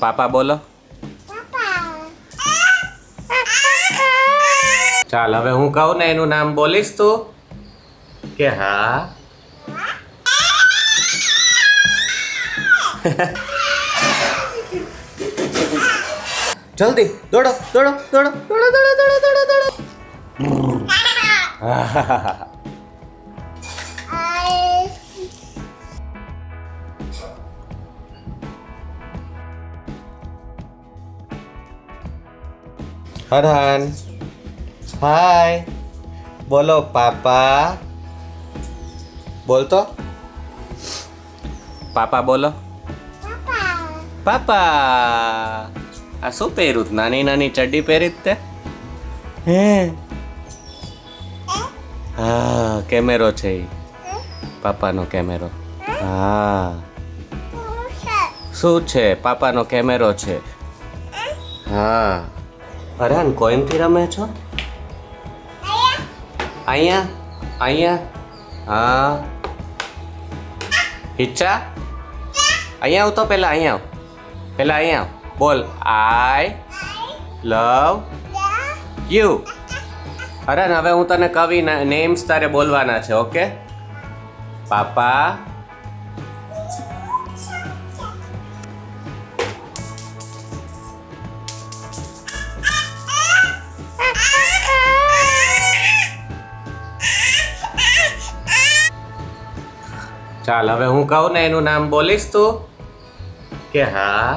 પાપા બોલો. ચાલ હવે હું કહું ને એનું નામ બોલીશ તું કે હા? જલ્દી દોડો દોડો દોડો દોડો દોડો દોડો દોડો દોડો. હરહાન હાય બોલો પાપા. બોલતો પાપા બોલો. પાપા આ શું પહેર્યું? નાની નાની ચડ્ડી પહેરી તે? હે હા કેમેરો છે ઈ. પાપાનો કેમેરો. હા શું છે? પાપાનો કેમેરો છે. હા હરાન કોઈમથી રમે છો? અહીંયા અહીંયા હા હિચ્ચા અહીંયા આવ તો પહેલા અહીંયા આવ. પહેલા અહીંયા આવ. બોલ આઈ લવ યુ. હરાન હવે હું તને કવિ નેમ્સ તારે બોલવાના છે. ઓકે પાપા ચાલ હવે હું કહું ને એનું નામ બોલીશ તું કે હા?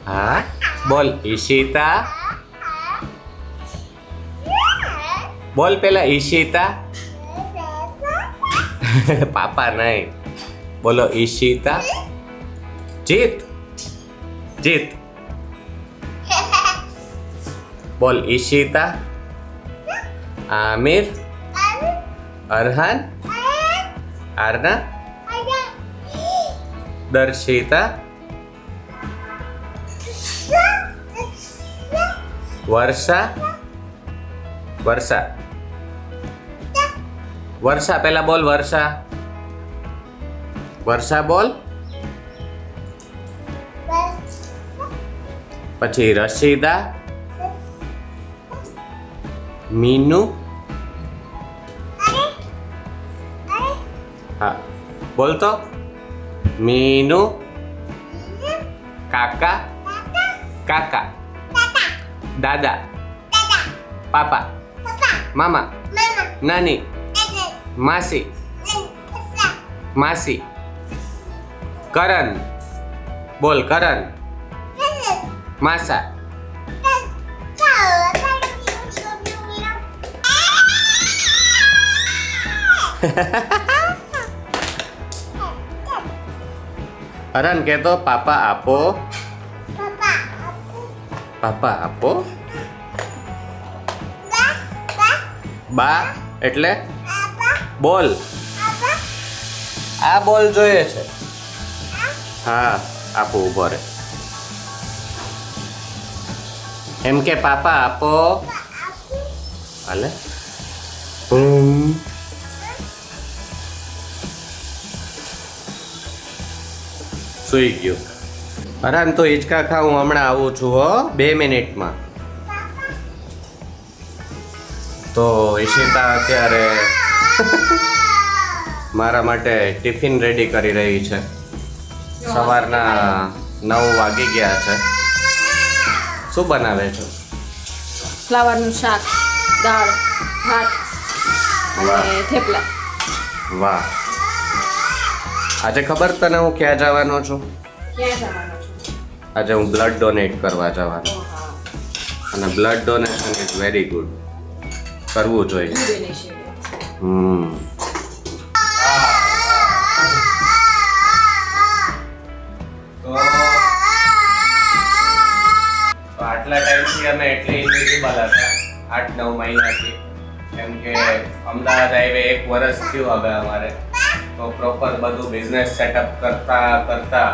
હા બોલ. ઈશિતા બોલ પેલા. ઈશિતા પાપા નહીં. બોલો ઈશિતા. જીત જીત બોલ. ઈશિતા આમિર અરહાન આરના દર્શિતા વર્ષા વર્ષા વર્ષા પેલા બોલ. વર્ષા વર્ષા બોલ. પછી રશીદા મીનુ. હા બોલતો. મીનુ કાકા કાકા દાદા પાપા મામા નાની માસી માસી. કરણ બોલ. કરણ માસા. હરન કહેતો પાપા આપો. પાપા આપો. બા એટલે બોલ. આ બોલ જોઈએ છે. હા આપો. ઉભો રે. એમ કે પાપા આપો. હાલે સુઈ ગયો. હરાન તો હિંચકા ખા. હું હમણાં આવું છું હો 2 મિનિટમાં. તો ઈશિતા અત્યારે મારા માટે ટિફિન રેડી કરી રહી છે. સવારના 9 વાગી ગયા છે. શું બનાવે છો? ફ્લાવરનું શાક, દાળ, ભાત અને થેપલા. વાહ. આજે ખબર તને હું ક્યાં જવાનો છું? ક્યાં જવાનો છો? આજે હું બ્લડ ડોનેટ કરવા જવાનો. અને blood donation is very good. કરવું જોઈએ. તો આટલા ટાઈમથી અમે એટલી ઇન્વિઝિબલ હતા 8-9 મહિનાથી. કેમ કે અમદાવાદ હાઈવે 1 વર્ષ થયું હવે અમારે. તો પ્રોપર બધું બિઝનેસ સેટઅપ કરતા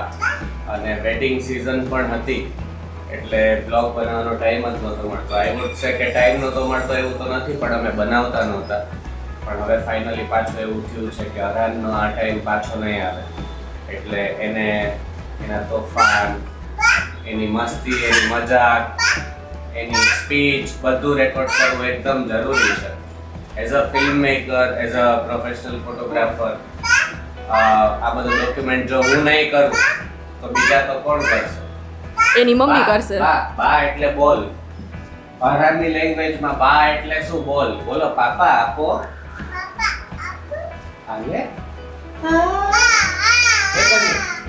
અને વેડિંગ સિઝન પણ હતી એટલે બ્લોગ બનાવવાનો ટાઈમ જ નહોતો મળતો. આઈ વુડ સે કે ટાઈમ નહોતો મળતો એવું તો નથી, પણ અમે બનાવતા નહોતા. પણ હવે ફાઇનલી પાછું એવું થયું છે કે હરાનનો આ ટાઈમ પાછો નહીં આવે એટલે એને એના તોફાન, એની મસ્તી, એની મજાક, એની સ્પીચ બધું રેકોર્ડ કરવું એકદમ જરૂરી છે. As a film maker, as a professional photographer આ બધું ડોક્યુમેન્ટ જો હું નહીં કરું તો બીજા તો કોણ કરશે? એની મમ્મી બા, કરશે. બા એટલે બોલ. અરાની લેંગ્વેજમાં બા એટલે શું? બોલ. બોલો પાપા આપો. આલે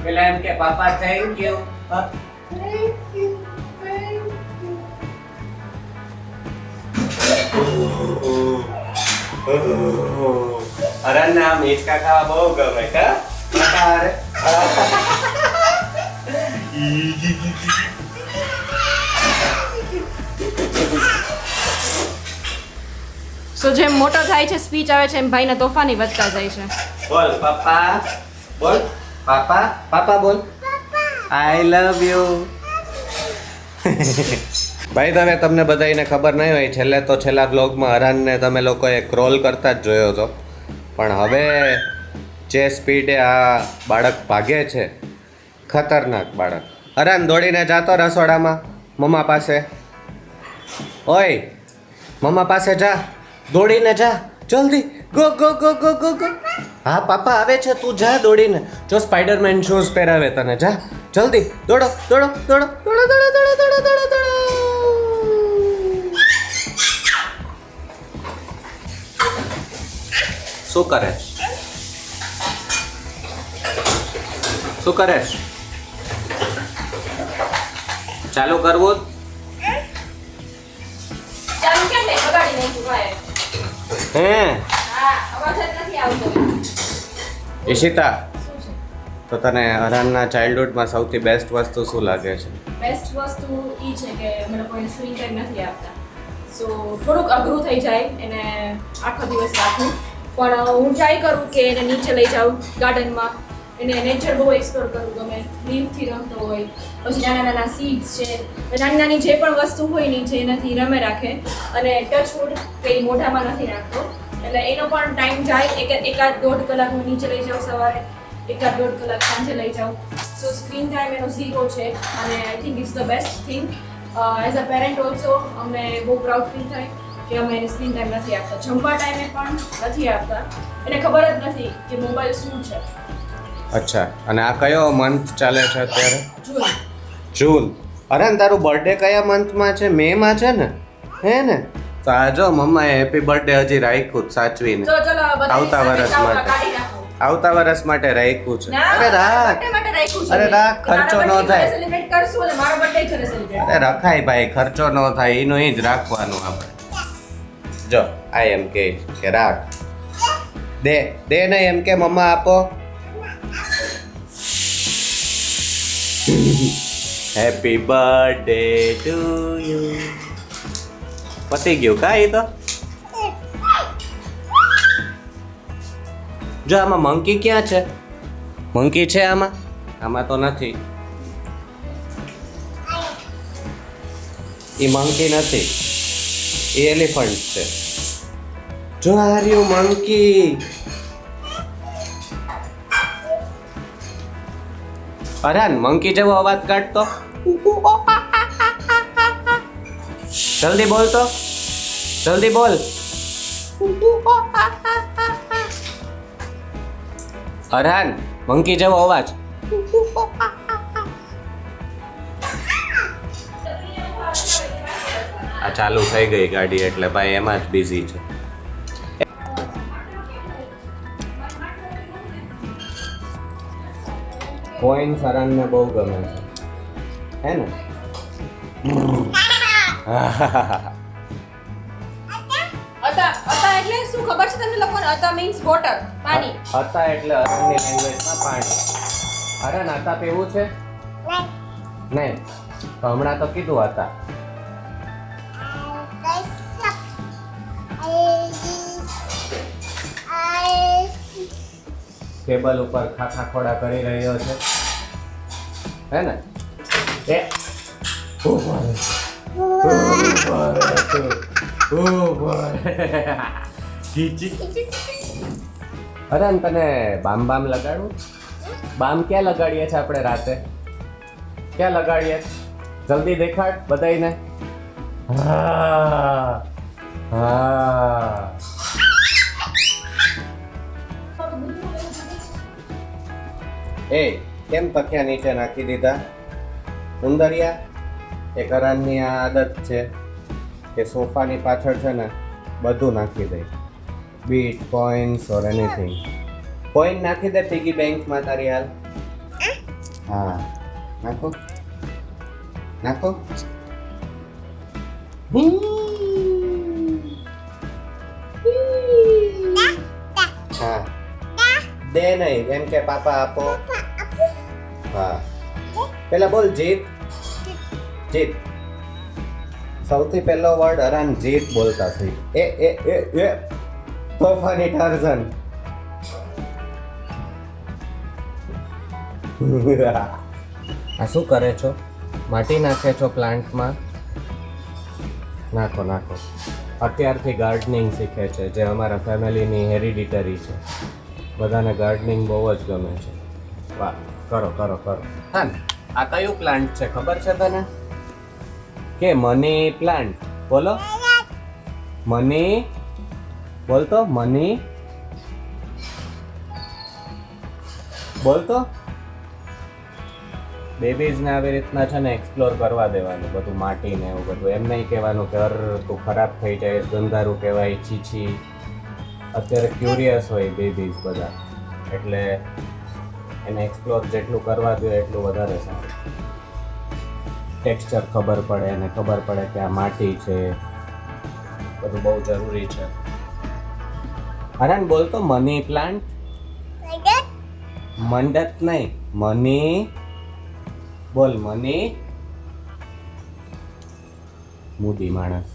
પેલા એમ કે પાપા થેન્ક યુ. અરન ના મીઠકા ખાવા બહુ ગમે કા પાપા અરે સો જેમ મોટો થાય છે, સ્પીચ આવે છે, એમ ભાઈના તોફાની વધતા જાય છે. બોલ પાપા. બોલ પાપા. પાપા બોલ. આઈ લવ યુ. ભાઈ તમે તમને બધાને ખબર નહીં હોય, છેલ્લા બ્લોગમાં હરાનને તમે લોકોએ ક્રોલ કરતા જ જોયો હતો, પણ હવે જે સ્પીડે આ બાળક ભાગે છે, ખતરનાક બાળક. હરાન દોડીને જાતો રસોડામાં મમ્મા પાસે. ઓય મમ્મા પાસે જા, દોડીને જા જલ્દી. Go go go go go go. હા પાપા આવે છે, તું જા દોડીને. જો સ્પાઈડરમેન શૂઝ પહેરાવે તને. જા જલ્દી દોડો દોડો દોડો દોડો દોડો દોડો દોડો દોડો દોડો. શું કરે? શું કરે? ચાલુ કરવું? ચાલુ કેમ નહીં? બગાડી નાખ્યું ભાઈ. હે હા, અવાજ જ નથી આવતો. ઈશિતા, શું છે? તો તને હરાનના ચાઇલ્ડહુડમાં સૌથી બેસ્ટ વસ્તુ શું લાગે છે? બેસ્ટ વસ્તુ એ છે કે અમે લોકોને સ્ક્રીન ટાઈમ નથી આપતા. સો થોડુંક અઘરું થઈ જાય એને આખો દિવસ રાખવું, પણ હું ટ્રાય કરું કે એને નીચે લઈ જાઉં ગાર્ડનમાં, એને નેચર બહુ એક્સપ્લોર કરવું ગમે. લીવથી રમતો હોય, પછી નાના નાના સીડ્સ છે, નાની નાની જે પણ વસ્તુ હોય ને જે એનાથી રમે રાખે, અને ટચવુડ કંઈ મોઢામાં નથી નાખતો, એટલે એનો પણ ટાઈમ જાય. એકાદ દોઢ કલાક હું નીચે લઈ જાઉં સવારે, એકાદ દોઢ કલાક સાંજે લઈ જાઉં. સો સ્ક્રીન ટાઈમ એનો 0 છે, અને I think it's the best thing. As a parent also અમને બહુ પ્રાઉડ ફીલ થાય કે અમે એને સ્ક્રીન ટાઈમ નથી આપતા. જમવા ટાઈમે પણ નથી આપતા. એને ખબર જ નથી કે મોબાઈલ શું છે. અચ્છા, અને આ કયો મંથ ચાલે છે અત્યારે? જુઓ, જૂન. અરે તારું બર્થડે કયા મંથમાં છે? મે માં છે ને? હે ને? તો આ જો મમ્માએ હેપી બર્થડે હજી રાખ્યું જ સાચવીને. તો ચલો બધા આવતા સાથે વરસ ચાવડા માટે. કાઢી નાખો. આવતા વર્ષ માટે રાખ્યું છે. ના, અરે રાખ. birthday માટે રાખ્યું છે અરે મેં. રાખ, ખર્ચો તારા ન birthday થાય. ઘરે celebrate કરશું અને મારો birthday ઘરે celebrate. અરે રખાય ભાઈ, ખર્ચો ન થાય એનું જ રાખવાનું આપણે. જો આ એમ કે રાખ. દે દે નહીં એમ કે મમ્મા આપો. Happy birthday to you. પતી ગયું કાંઈ તો. જો આમાં મંકી ક્યાં છે? મંકી છે આમાં? આમાં તો નથી. એ મંકી નથી, એ એલિફન્ટ છે. જો આ રહ્યું મંકી. અરાન મંકી જેવો અવાજ કાઢતો. જલ્દી બોલ તો, જલ્દી બોલ. અરાન મંકી જેવો અવાજ. આ ચાલુ થઈ ગઈ ગાડી એટલે ભાઈ એમાં જ બિઝી છે. કોઈન સરાનને બહુ ગમે છે, હે ને? અતા એટલે શું ખબર છે તમને લોકોને? અતા મીન્સ વોટર, પાણી. હતા એટલે અરણની લેંગ્વેજમાં પાણી. અરણ હતા પીવું છે? નહીં. તો હમણાં તો કીધું હતા. ટેબલ ઉપર ખાખા ખોડા કરી રહ્યો છે, હે ને? એ અરે તને બામ લગાડવું? બામ ક્યાં લગાડીએ છીએ આપણે રાતે? ક્યાં લગાડીએ જલ્દી દેખાડ બધાયને હા હા એ કેમ તકિયા નીચે નાખી દીધા ઉંદરિયા એ કરાનની આ આદત છે કે સોફાની પાછળ છે ને બધું નાખી દે bit coins or anything coin નાખી દે પિગી બેંકમાં તારી હાલ હા નાખો નાખો હા દે નહીં એમ કે પાપા આપો હા પેલા બોલ જીત જીત સૌથી પહેલો વર્ડ હરાન જીત બોલતા થઈ એ તોફાની ટાર્ઝન આ શું કરે છો માટી નાખે છો પ્લાન્ટમાં નાખો નાખો અત્યારથી ગાર્ડનિંગ શીખે છે જે અમારા ફેમિલીની હેરિડિટરી છે બધાને ગાર્ડનિંગ બહુ જ ગમે છે વાહ કરો કરો કરો હા આ કયું પ્લાન્ટ છે ખબર છે તને કે મની પ્લાન્ટ બોલો મની બોલતો મની બોલતો બેબીઝને આવી રીતના છે ને એક્સપ્લોર કરવા દેવાનું બધું માટીને એવું બધું એમ નહીં કહેવાનું કે તું ખરાબ થઈ જાય ગંધારું કહેવાય છીછી અત્યારે ક્યુરિયસ હોય બેબીઝ બધા એટલે એને એક્સપ્લોર જેટલું કરવા જોઈએ એટલું વધારે સારું ટેક્સચર ખબર પડે અને ખબર પડે કે આ માટી છે બધું બહુ જરૂરી છે હરાન બોલતો મની પ્લાન્ટ મંડત નહીં મની બોલ મની મૂડી માણસ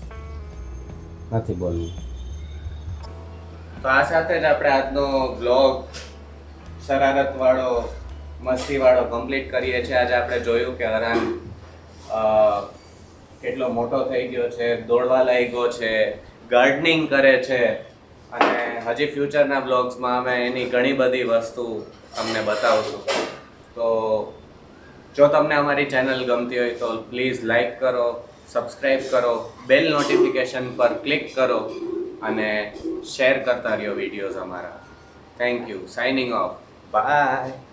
નથી બોલવું તો આ સાથે જ આપણે આજનો બ્લોગ શરારત વાળો મસ્તી વાળો કમ્પ્લીટ કરીએ છીએ આજે આપણે જોયું કે હરાન કેટલો મોટો થઈ ગયો છે દોડવા લાગ્યો છે ગાર્ડનિંગ કરે છે અને હજી ફ્યુચરના બ્લોગ્સમાં અમે એની ઘણી બધી વસ્તુ તમને બતાવશું તો જો તમને અમારી ચેનલ ગમતી હોય તો પ્લીઝ લાઈક કરો સબસ્ક્રાઈબ કરો બેલ નોટિફિકેશન પર ક્લિક કરો અને શેર કરતા રહ્યો વિડીયોઝ અમારા thank you signing off by